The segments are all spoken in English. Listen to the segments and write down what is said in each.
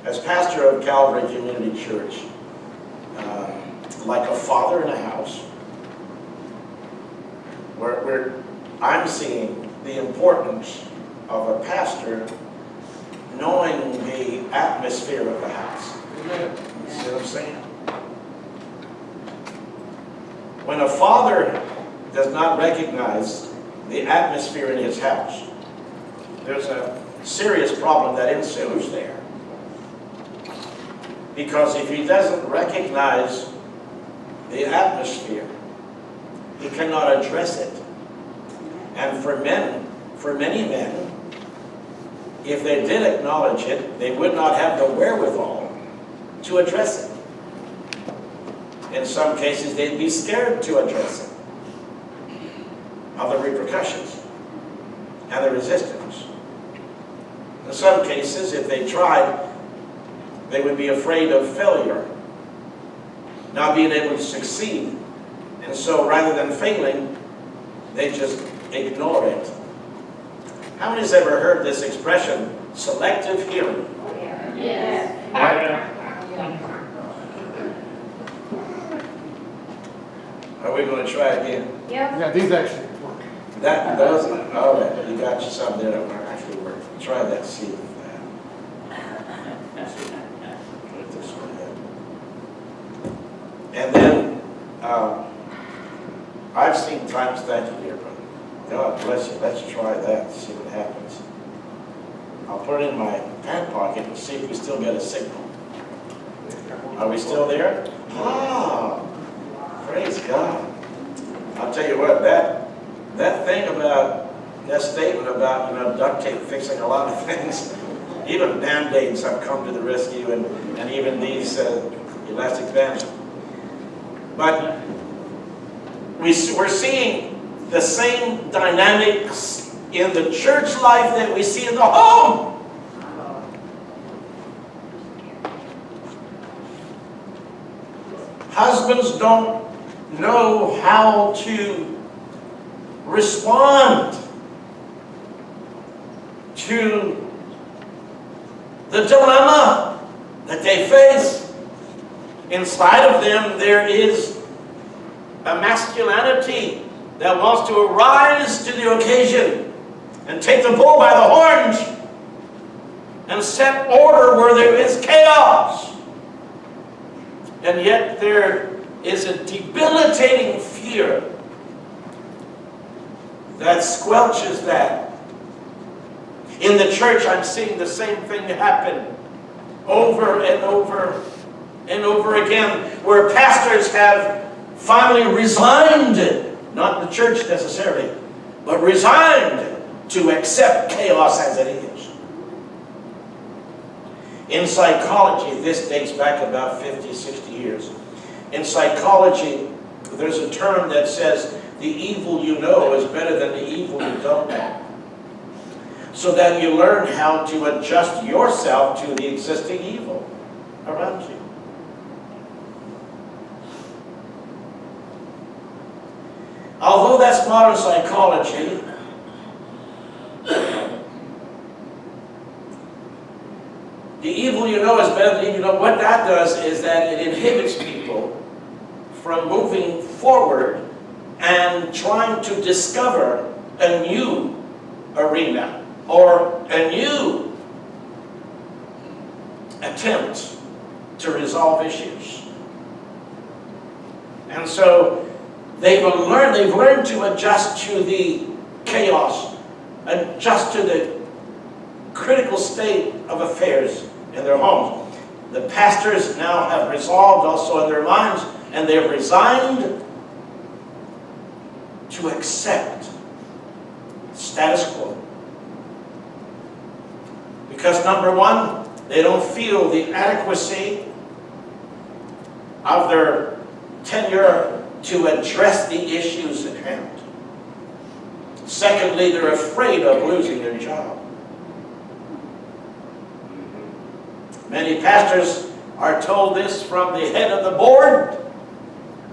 As pastor of Calvary Community Church, like a father in a house, where I'm seeing the importance of a pastor knowing the atmosphere of the house. You see what I'm saying? When a father does not recognize the atmosphere in his house, there's a serious problem that ensues there. Because if he doesn't recognize the atmosphere, he cannot address it. And for many men, if they did acknowledge it, they would not have the wherewithal to address it. In some cases, they'd be scared to address it, of the repercussions and the resistance. In some cases, if they tried, they would be afraid of failure, not being able to succeed. And so rather than failing, they just ignore it. How many has ever heard this expression, selective hearing? Yes. Are we going to try again? Yep. Yeah, these actually work. That doesn't. All right, you got you something there that will actually work. Try that, see if that. Put this one in. And then, I've seen times, thank you, dear brother. God bless you. Let's try that, see what happens. I'll put it in my pant pocket and see if we still get a signal. Are we still there? Ah, praise God. I'll tell you what, that thing about, that statement about, duct tape fixing a lot of things, even Band-Aids have come to the rescue, and even these elastic bands. But we're seeing the same dynamics in the church life that we see in the home. Husbands don't know how to respond to the dilemma that they face. Inside of them, there is a masculinity that wants to arise to the occasion and take the bull by the horns and set order where there is chaos. And yet there is a debilitating fear that squelches that. In the church, I'm seeing the same thing happen over and over and over again, where pastors have finally resigned, not the church necessarily, but resigned to accept chaos as it is. In psychology, this dates back about 50, 60 years. In psychology, there's a term that says the evil you know is better than the evil you don't know. So that you learn how to adjust yourself to the existing evil around you. Although that's modern psychology, the evil you know is better than the evil you know. What that does is that it inhibits people from moving forward and trying to discover a new arena or a new attempt to resolve issues. And so they've learned to adjust to the chaos, adjust to the critical state of affairs in their homes. The pastors now have resolved also in their minds, and they have resigned to accept status quo. Because number one, they don't feel the adequacy of their tenure to address the issues at hand. Secondly, they're afraid of losing their job. Many pastors are told this from the head of the board: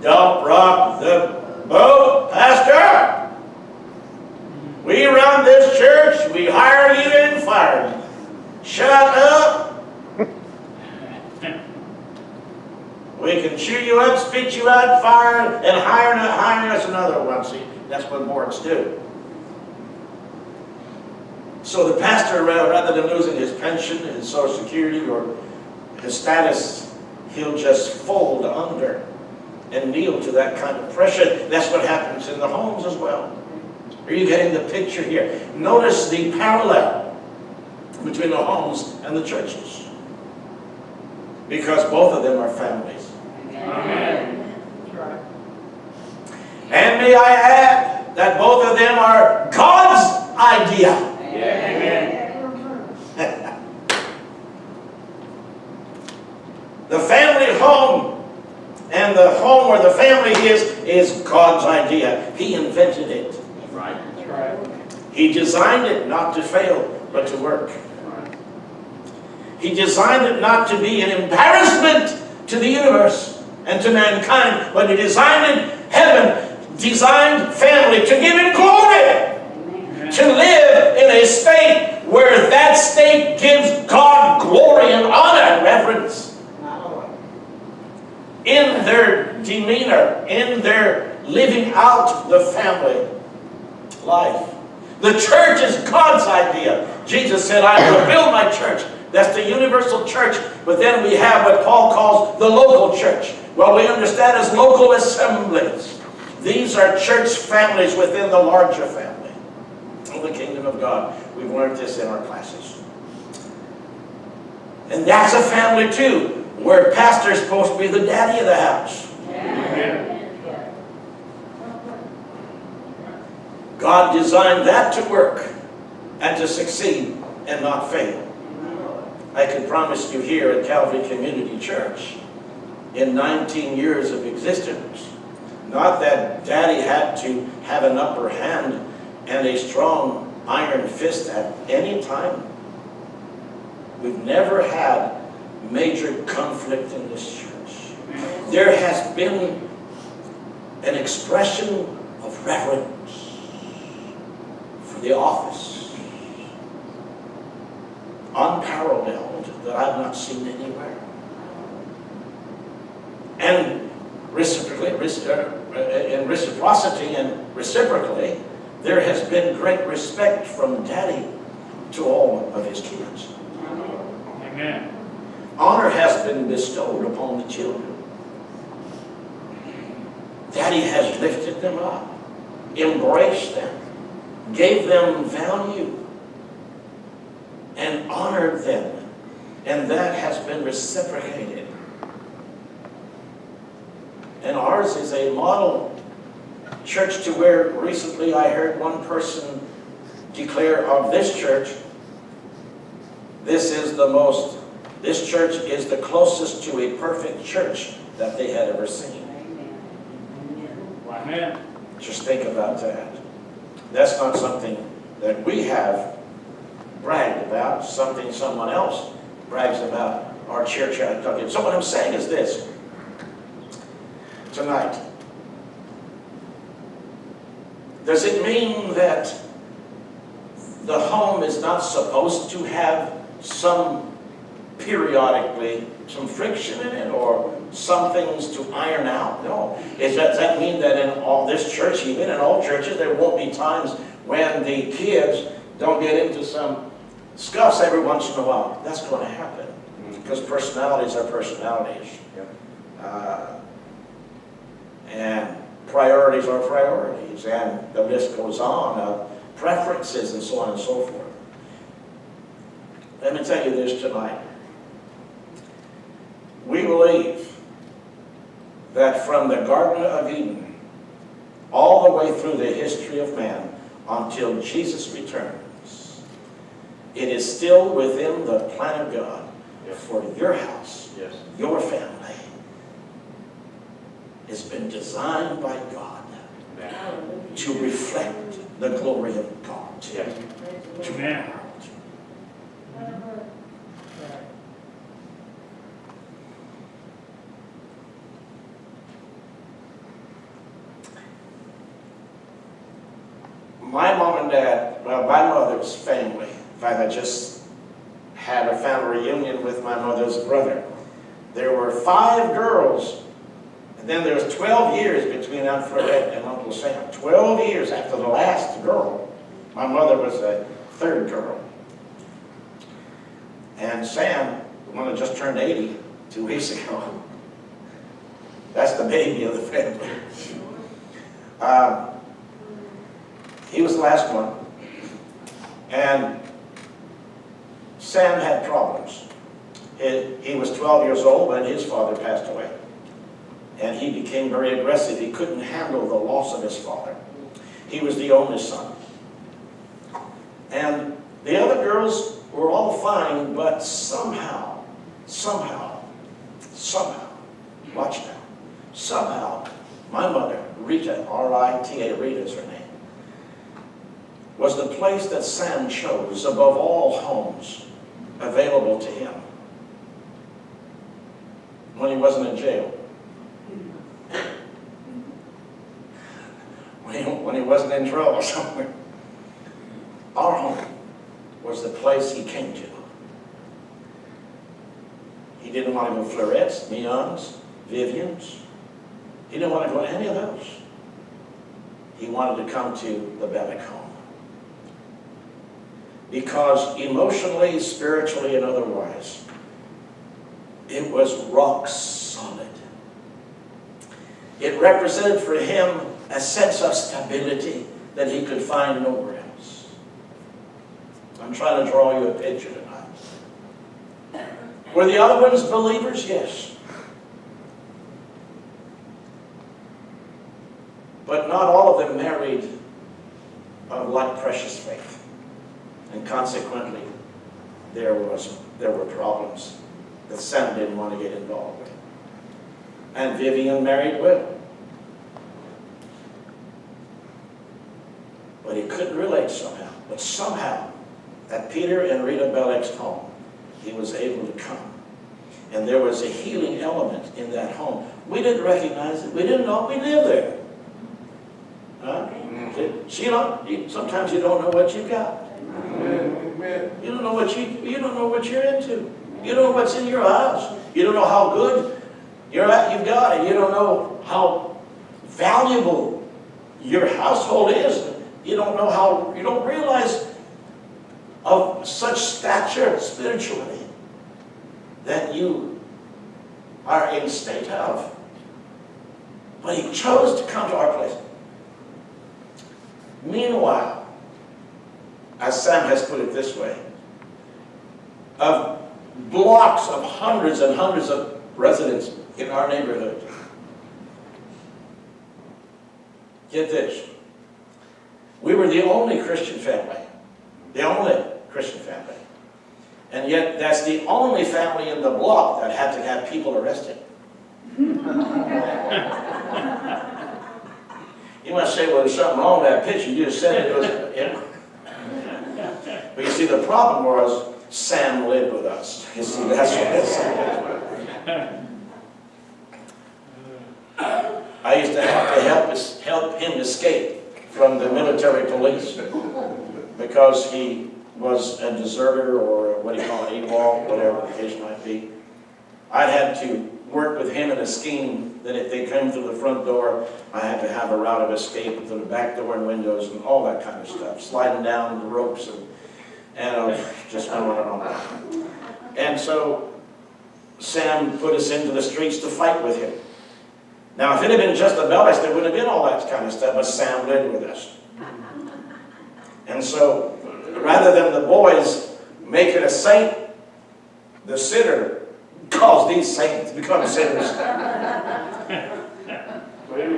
don't rock the boat, pastor. We run this church, we hire you and fire you. Shut up. We can cheer you up, spit you out, fire, and hire us another one. See, that's what boards do. So the pastor, rather than losing his pension, his Social Security, or his status, he'll just fold under and kneel to that kind of pressure. That's what happens in the homes as well. Are you getting the picture here? Notice the parallel between the homes and the churches, because both of them are families. Amen. And may I add that both of them are God's idea. Amen. The family home and the home where the family is God's idea. He invented it. Right. That's right. He designed it not to fail, but to work. He designed it not to be an embarrassment to the universe and to mankind, but He designed designed family to give Him glory. Amen. To live in a state where that state gives God glory and honor and reverence. In their demeanor, in their living out the family life. The church is God's idea. Jesus said, I will build my church. That's the universal church. But then we have what Paul calls the local church. Well, we understand as local assemblies. These are church families within the larger family of the kingdom of God. We've learned this in our classes. And that's a family too, where pastor is supposed to be the daddy of the house. Amen. God designed that to work and to succeed and not fail. I can promise you here at Calvary Community Church, in 19 years of existence, not that Daddy had to have an upper hand and a strong iron fist at any time. We've never had major conflict in this church. There has been an expression of reverence for the office, unparalleled, that I've not seen anywhere. And in reciprocity and reciprocally, there has been great respect from Daddy to all of his kids. Amen. Honor has been bestowed upon the children. Daddy has lifted them up, embraced them, gave them value, and honored them. And that has been reciprocated. And ours is a model church to where recently I heard one person declare of this church, this church is the closest to a perfect church that they had ever seen. Amen. Just think about that. That's not something that we have bragged about, something someone else brags about our church. So what I'm saying is this. Tonight, does it mean that the home is not supposed to have periodically some friction in it, or some things to iron out? No. Does that mean that in all this church, even in all churches, there won't be times when the kids don't get into some scuffs every once in a while? That's going to happen, because personalities are personalities. And priorities are priorities, and the list goes on of preferences and so on and so forth. Let me tell you this tonight. We believe that from the Garden of Eden all the way through the history of man until Jesus returns, it is still within the plan of God for your house, your family. It's been designed by God to reflect the glory of God to the world. My mom and dad, well, my mother's family, in fact, I just had a family reunion with my mother's brother. There were 5 girls, and then there was 12 years between Aunt Florette and Uncle Sam. 12 years after the last girl. My mother was the 3rd girl. And Sam, the one that just turned 80 2 weeks ago, that's the baby of the family. He was the last one. And Sam had problems. He was 12 years old when his father passed away. And he became very aggressive. He couldn't handle the loss of his father. He was the only son. And the other girls were all fine, but somehow, watch now, somehow, my mother, Rita, R-I-T-A, Rita is her name, was the place that Sam chose above all homes available to him when he wasn't in jail. When he wasn't in trouble somewhere. Our home was the place he came to. He didn't want to go Florette's, Neon's, Vivian's. He didn't want to go to any of those. He wanted to come to the Belec home. Because emotionally, spiritually, and otherwise, it was rock solid. It represented for him a sense of stability that he could find nowhere else. I'm trying to draw you a picture tonight. Were the other ones believers? Yes. But not all of them married of like precious faith. And consequently, there were problems that Sam didn't want to get involved with. And Vivian married well. But he couldn't relate somehow. But somehow, at Peter and Rita Belec's home, he was able to come. And there was a healing element in that home. We didn't recognize it. We didn't know we lived there. Huh? Sometimes you don't know what you've got. Amen. You don't know what you don't know what you're into. You don't know what's in your house. You don't know how good you've got it. You don't know how valuable your household is. You don't realize of such stature spiritually that you are in state of. But he chose to come to our place. Meanwhile, as Sam has put it this way, of blocks of hundreds and hundreds of residents in our neighborhood. Get this. We were the only Christian family. The only Christian family. And yet that's the only family in the block that had to have people arrested. You must say, well, there's something wrong with that picture. You just said it was, But you see, the problem was Sam lived with us. You see, that's what it is. I used to have to help him escape from the military police because he was a deserter or what do you call it, AWOL, whatever the case might be. I had to work with him in a scheme that if they came through the front door, I had to have a route of escape through the back door and windows and all that kind of stuff, sliding down the ropes and just on and on. And so Sam put us into the streets to fight with him. Now, if it had been just the Belecs, there wouldn't have been all that kind of stuff, but Sam lived with us. And so, rather than the boys make it a saint, the sinner caused these saints to become sinners.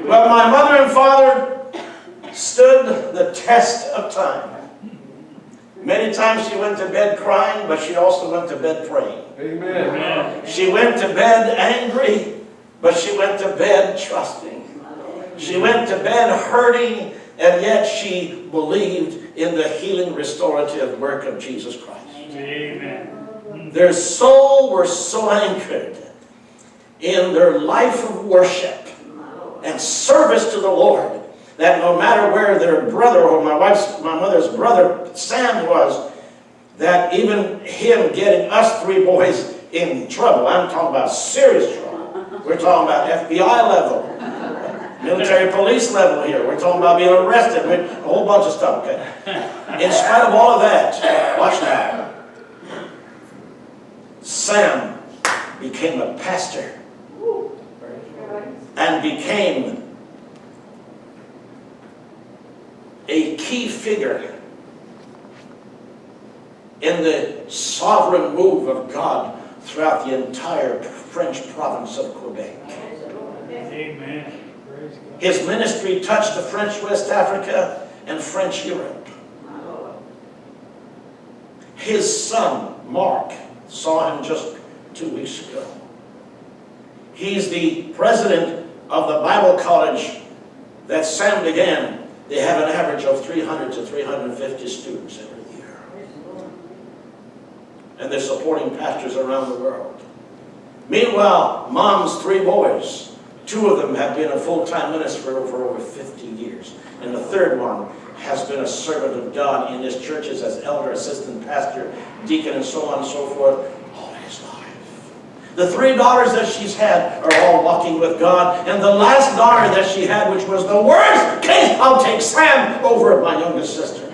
But my mother and father stood the test of time. Many times she went to bed crying, but she also went to bed praying. Amen. She went to bed angry, but she went to bed trusting. She went to bed hurting, and yet she believed in the healing, restorative work of Jesus Christ. Amen. Their soul were so anchored in their life of worship and service to the Lord that no matter where their brother or my mother's brother Sam was, that even him getting us 3 boys in trouble. I'm talking about serious trouble. We're talking about FBI level, military police level here. We're talking about being arrested, a whole bunch of stuff, okay? In spite of all of that, watch now. Sam became a pastor and became a key figure in the sovereign move of God throughout the entire French province of Quebec. Amen. Praise God. His ministry touched the French West Africa and French Europe. His son, Mark, saw him just 2 weeks ago. He's the president of the Bible college that Sam began. They have an average of 300 to 350 students every year. And they're supporting pastors around the world. Meanwhile, Mom's 3 boys, 2 of them have been a full-time minister for over 50 years. And the third one has been a servant of God in his churches as elder, assistant pastor, deacon, and so on and so forth all his life. The 3 daughters that she's had are all walking with God. And the last daughter that she had, which was the worst case, I'll take Sam over my youngest sister.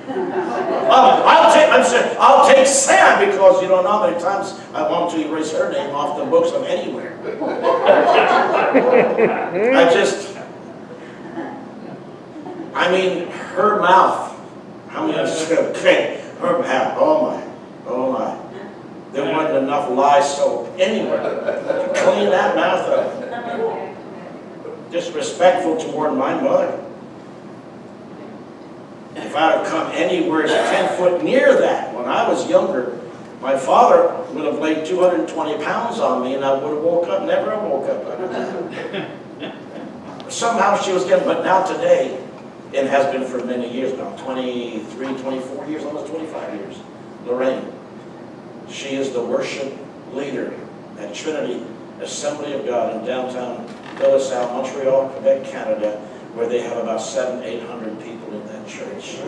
I'll take Sam because you don't know how many times I want to erase her name off the books of anywhere. I mean, her mouth. How many okay, her mouth. Oh my. There wasn't enough lye soap anywhere to clean that mouth up. Disrespectful toward my mother. If I had come anywhere 10 foot near that when I was younger, my father would have laid 220 pounds on me and I would have never woke up under that. Somehow she was getting, but now today, it has been for many years now, 23, 24 years, almost 25 years, Lorraine. She is the worship leader at Trinity Assembly of God in downtown Belec, Montreal, Quebec, Canada, where they have about 700-800 people in that church.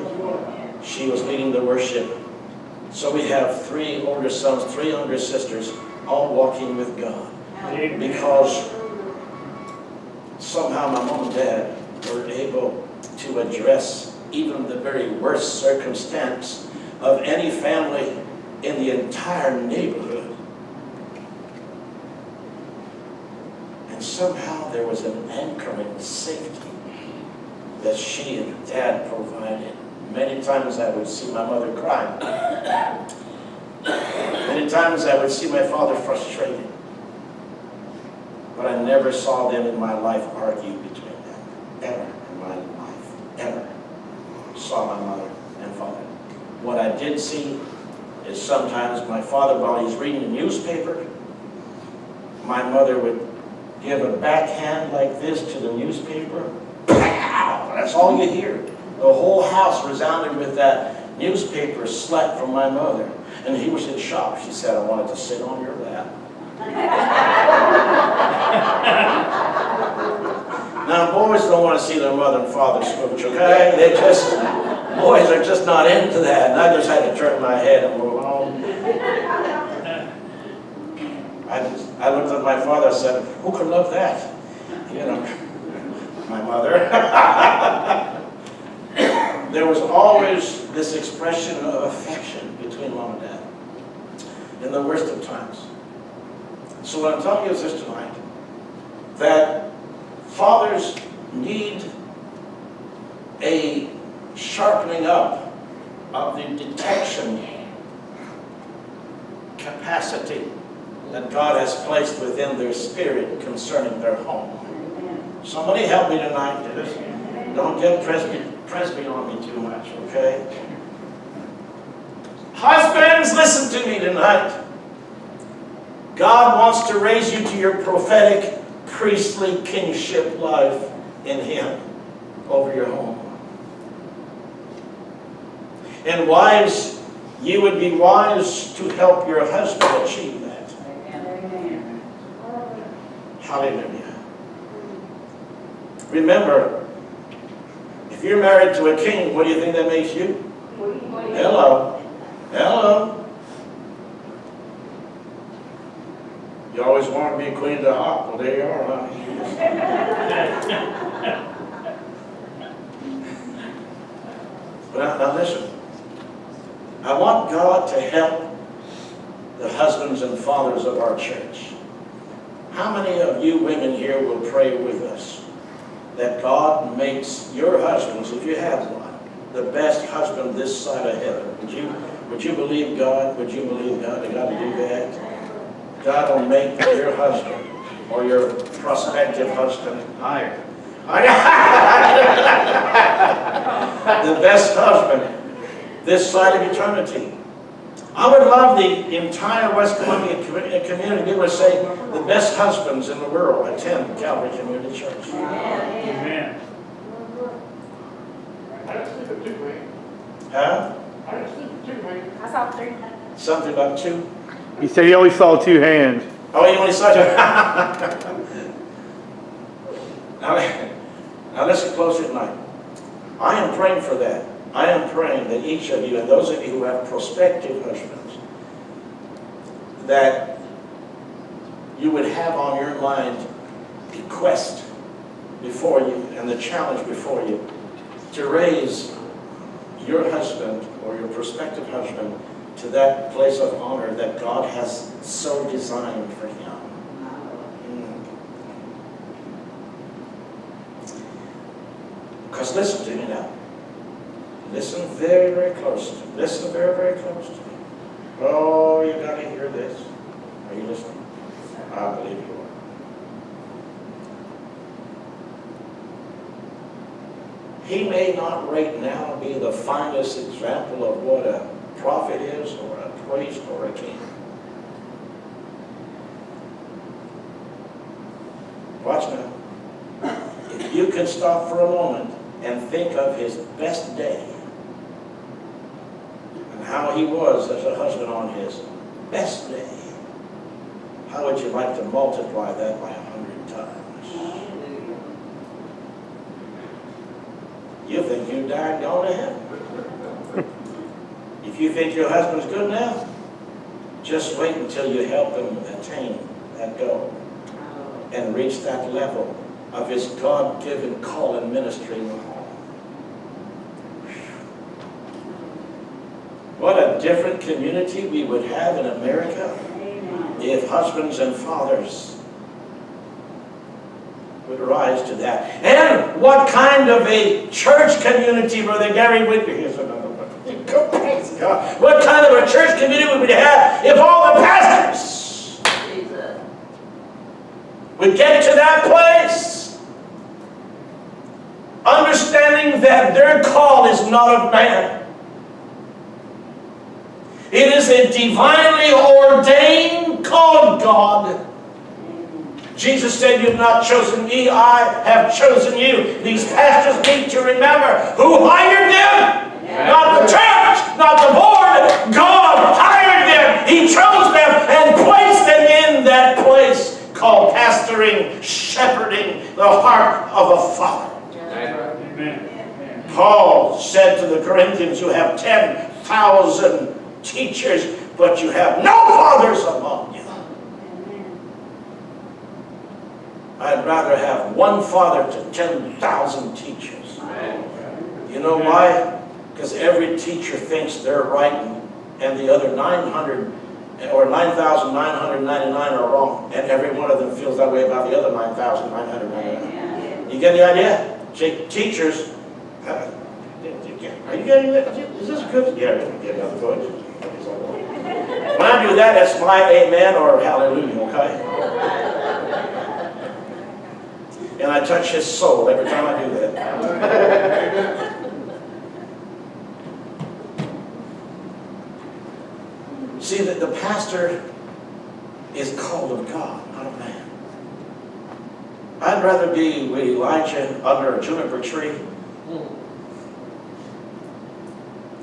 She was leading the worship. So we have 3 older sons, 3 younger sisters, all walking with God. Because somehow my mom and dad were able to address even the very worst circumstance of any family in the entire neighborhood. And somehow there was an anchoring safety that she and Dad provided. Many times I would see my mother crying. Many times I would see my father frustrated. But I never saw them in my life argue between them. Ever in my life. Ever. Saw my mother and father. What I did see is sometimes my father, while he's reading the newspaper, my mother would give a backhand like this to the newspaper. Pow! That's all you hear. The whole house resounded with that newspaper slap from my mother. And he was in shock. She said, I wanted to sit on your lap. Now, boys don't want to see their mother and father smooch, okay? Boys are just not into that. And I just had to turn my head and move on. I looked at my father and said, who could love that? You know, my mother. There was always this expression of affection between mom and dad in the worst of times. So what I'm telling you is this tonight, that fathers need a sharpening up of the detection capacity that God has placed within their spirit concerning their home. Somebody help me tonight. Don't get presby on me too much, okay? Husbands, listen to me tonight. God wants to raise you to your prophetic, priestly kingship life in Him over your home. And wives, you would be wise to help your husband achieve that. Amen. Hallelujah. Remember, if you're married to a king, what do you think that makes you? Hello. Hello. You always wanted to be queen of the hop. Well, there you are, huh? But now listen. I want God to help the husbands and fathers of our church. How many of you women here will pray with us that God makes your husbands, if you have one, the best husband this side of heaven? Would you believe God? Would you believe God? You got to do that. God will make your husband or your prospective husband higher. The best husband this side of eternity. I would love the entire West Columbia community to be able to say the best husbands in the world attend Calvary Community Church. Amen. I just sleep at 2, man. Huh? I just sleep at 2, man. I saw 3. Something about 2? He said he only saw 2 hands. Oh, you only saw 2? Now listen close at night. I am praying for that. I am praying that each of you, and those of you who have prospective husbands, that you would have on your mind the quest before you and the challenge before you to raise your husband or your prospective husband to that place of honor that God has so designed for him. Because listen to me now. Listen very, very close to me. Listen very, very close to me. Oh, you got to hear this. Are you listening? I believe you are. He may not right now be the finest example of what a prophet is, or a priest, or a king. Watch now. If you could stop for a moment and think of his best day, and how he was as a husband on his best day, how would you like to multiply that by 100 times? You think you died gone to heaven. If you think your husband's good now, just wait until you help him attain that goal and reach that level of his God-given call and ministry in the home. What a different community we would have in America if husbands and fathers would rise to that. And what kind of a church community, Brother Gary Whitney, here's another one. Praise God. What kind of a church community would we have if all the pastors would get to that place, understanding that their call is not of man. It is a divinely ordained call of God. Jesus said, "You've not chosen me, I have chosen you." These pastors need to remember who hired them. Not the church, not the board. God hired them. He chose them and placed them in that place called pastoring, shepherding the heart of a father. Amen. Paul said to the Corinthians, "You have 10,000 teachers, but you have no fathers among you." I'd rather have one father to 10,000 teachers. You know why? Because every teacher thinks they're right and the other 900 or 9,999 are wrong, and every one of them feels that way about the other 9,999. You get the idea? Teachers, are you getting that? Is this good? Yeah, we're going to get another voice. When I do that, that's my amen or hallelujah, okay? And I touch his soul every time I do that. See, that the pastor is called of God, not of man. I'd rather be with Elijah under a juniper tree,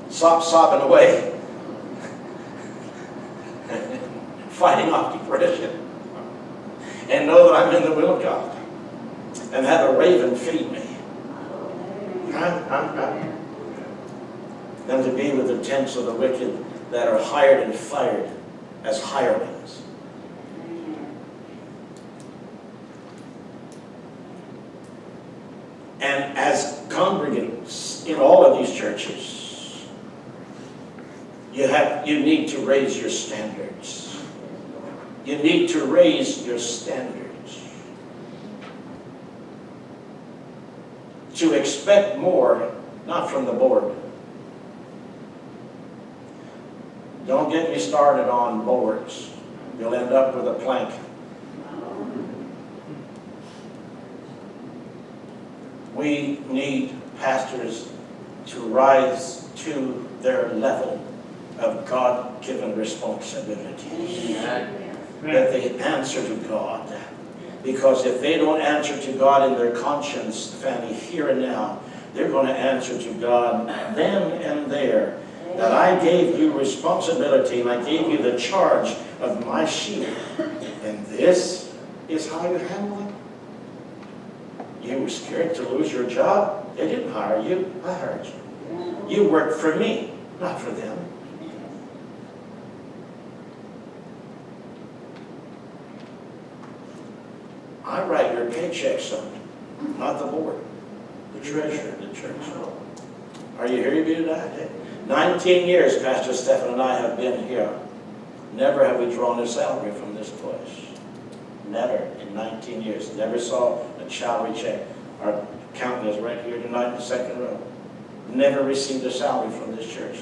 sobbing away, fighting off depression, and know that I'm in the will of God, and have a raven feed me, than to be with the tents of the wicked that are hired and fired as hirelings. And as congregants in all of these churches, you need to raise your standards. You need to raise your standards. To expect more, not from the board. Don't get me started on boards. You'll end up with a plank. We need pastors to rise to their level of God-given responsibilities. That they answer to God. Because if they don't answer to God in their conscience, Fanny, here and now, they're going to answer to God then and there. That I gave you responsibility and I gave you the charge of my sheep. And this is how you handle it. You were scared to lose your job? They didn't hire you. I hired you. You worked for me, not for them. I write your paycheck, son, not the board, the treasurer, the church. Are you hearing me tonight? 19 years Pastor Stephen and I have been here. Never have we drawn a salary from this place. Never in 19 years. Never saw a salary check. Our accountant is right here tonight in the second row. Never received a salary from this church.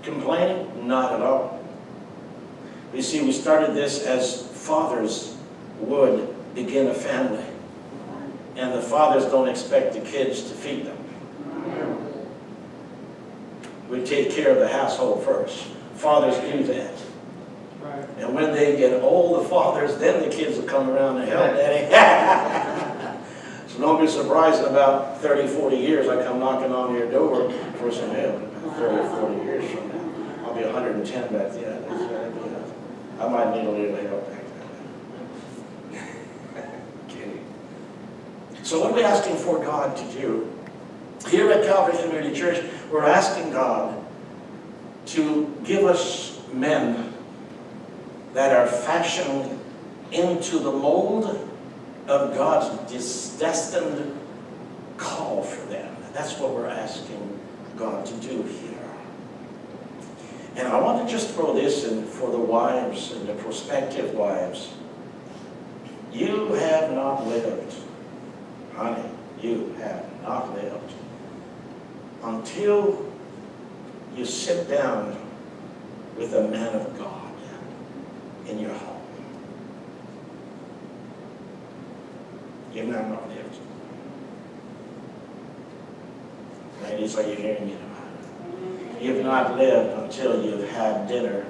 Complaining? Not at all. You see, we started this as fathers would begin a family. And the fathers don't expect the kids to feed them. We take care of the household first. Fathers do that. Right. And when they get old, the fathers, then the kids will come around and help daddy. So don't be surprised in about 30, 40 years I come knocking on your door for some help. 30 or 40 years from now. I'll be 110 back then. I might need a little help back then. Okay. So what are we asking for God to do? Here at Calvary Community Church, we're asking God to give us men that are fashioned into the mold of God's destined call for them. That's what we're asking God to do here. And I want to just throw this in for the wives and the prospective wives. You have not lived, honey, you have not lived until you sit down with a man of God in your home. You've not lived. Ladies, are you hearing me tonight? You've not lived until you've had dinner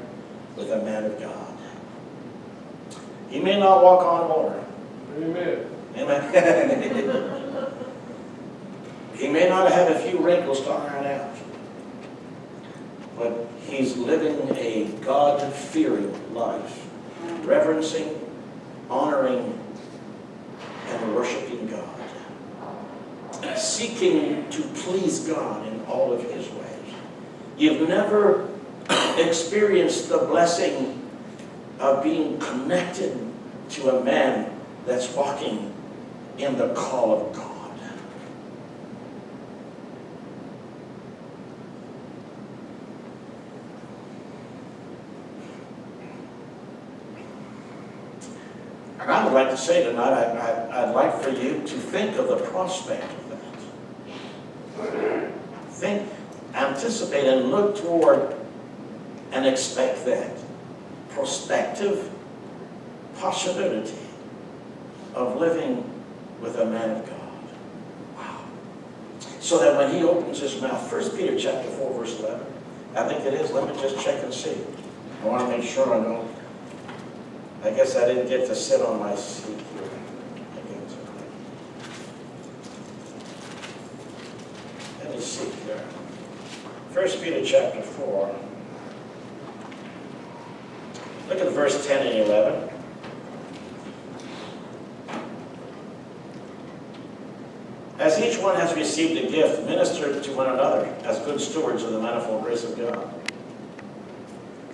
with a man of God. He may not walk on water. Amen. Amen. He may not have a few wrinkles to iron out, but he's living a God-fearing life, reverencing, honoring, and worshiping God, seeking to please God in all of his ways. You've never experienced the blessing of being connected to a man that's walking in the call of God. And I would like to say tonight, I'd like for you to think of the prospect of that. Think, anticipate, and look toward and expect that prospective possibility of living with a man of God. Wow. So that when he opens his mouth, 1 Peter chapter 4, verse 11, I think it is, let me just check and see. I want to make sure I know. I guess I didn't get to sit on my seat here. Let me see here. 1 Peter chapter 4. Look at verse 10 and 11. As each one has received a gift, minister to one another as good stewards of the manifold grace of God.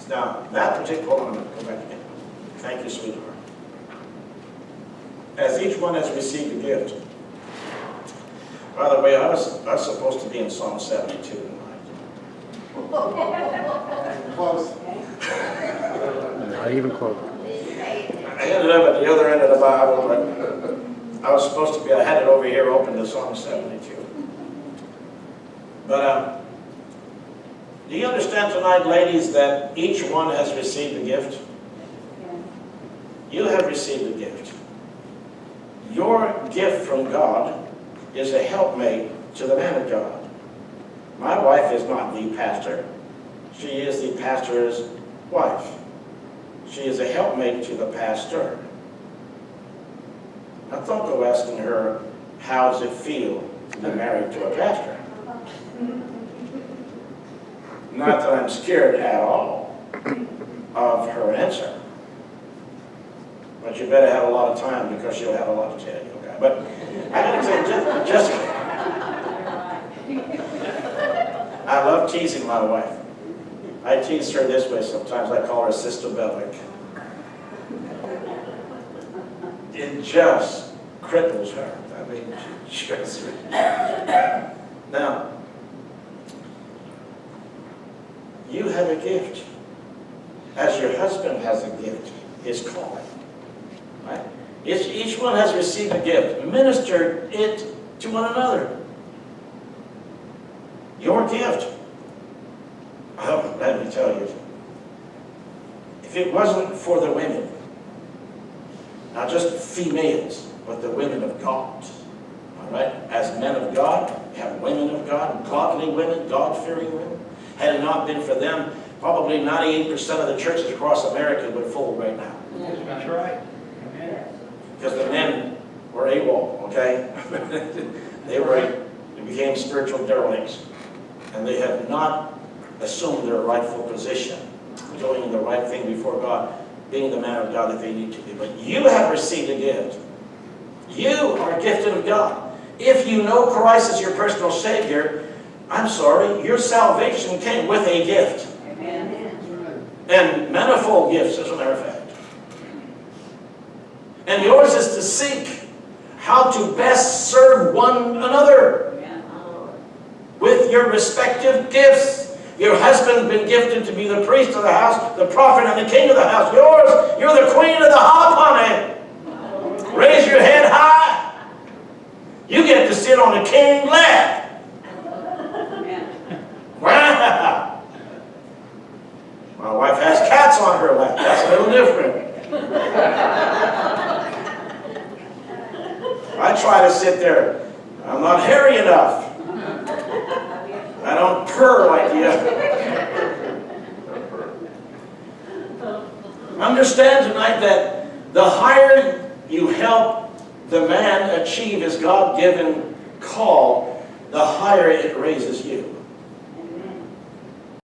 Now, that particular, hold on, go back again. Thank you, sweetheart. As each one has received a gift, By the way, I was supposed to be in Psalm 72 tonight. Close. Not even close. I ended up at the other end of the Bible, but I was supposed to be, I had it over here open to Psalm 72. But do you understand tonight, ladies, that each one has received a gift? You have received a gift. Your gift from God is a helpmate to the man of God. My wife is not the pastor. She is the pastor's wife. She is a helpmate to the pastor. Now don't go asking her, how does it feel to be married to a pastor? Not that I'm scared at all of her answer. But you better have a lot of time because she'll have a lot to tell you, okay? But I gotta say, Jessica, I love teasing my wife. I tease her this way sometimes. I call her Sister Belec. It just cripples her. I mean, she just... Now, you have a gift. As your husband has a gift, his calling. Right? Each one has received a gift. Minister it to one another. Your gift. Oh, let me tell you. If it wasn't for the women, not just females, but the women of God. All right? As men of God, we have women of God, godly women, God-fearing women. Had it not been for them, probably 98% of the churches across America would fold right now. That's right. Because the men were able, okay? they became spiritual derelicts. And they have not assumed their rightful position, doing the right thing before God, being the man of God that they need to be. But you have received a gift. You are gifted of God. If you know Christ as your personal Savior, I'm sorry, your salvation came with a gift. Amen. And manifold gifts, as a matter of fact. And yours is to seek how to best serve one another with your respective gifts. Your husband's been gifted to be the priest of the house, the prophet and the king of the house. Yours, you're the queen of the hop, honey. Raise your head high. You get to sit on the king's lap. Wow. My wife has cats on her lap. That's a little different. I try to sit there. I'm not hairy enough. I don't purr like you. Understand tonight that the higher you help the man achieve his God-given call, the higher it raises you.